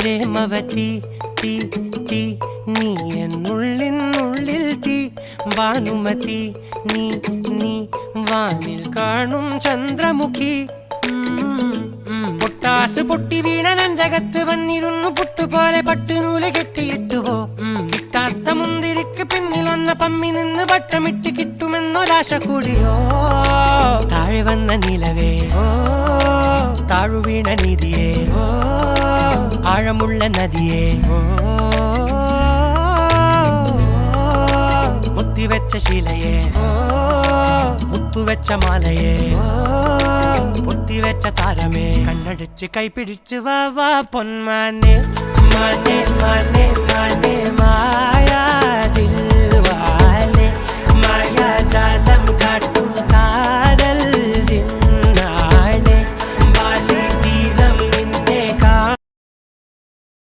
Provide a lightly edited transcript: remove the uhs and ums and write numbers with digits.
പ്രേമവതി തീ തീ നീ എന്നുള്ളിൽ തീ ഭാനുമതി നീ നീ വാനിൽ കാണും ചന്ദ്രമുഖി പൊട്ടാസ് പൊട്ടി വീണ നെഞ്ചകത്ത് വന്നിരുന്നു പുട്ടുപോലെ പട്ടുനൂല് കെട്ടിയിട്ടുവോ കിട്ടാത്ത മുന്തിരിക്ക് പിന്നിൽ വന്ന പമ്മി നിന്ന് വട്ടമിട്ട് കിട്ടുമെന്നൊരാശ കൂടിയോ താഴെ വന്ന നിലവേ താഴു വീണ നിധിയേ ആഴമുള്ള നദിയേ കൊത്തിവെച്ച ശിലയേ മുത്തുവെച്ച മാലയേ പൊത്തിവെച്ച താരമേ കണ്ണടിച്ച് കൈപിടിച്ച് വാ വാ പൊന്മാനെ മാനെ മാനെ മാനെ മായാ ദിൽവാലെ മായാ ജാലം കാട്ടി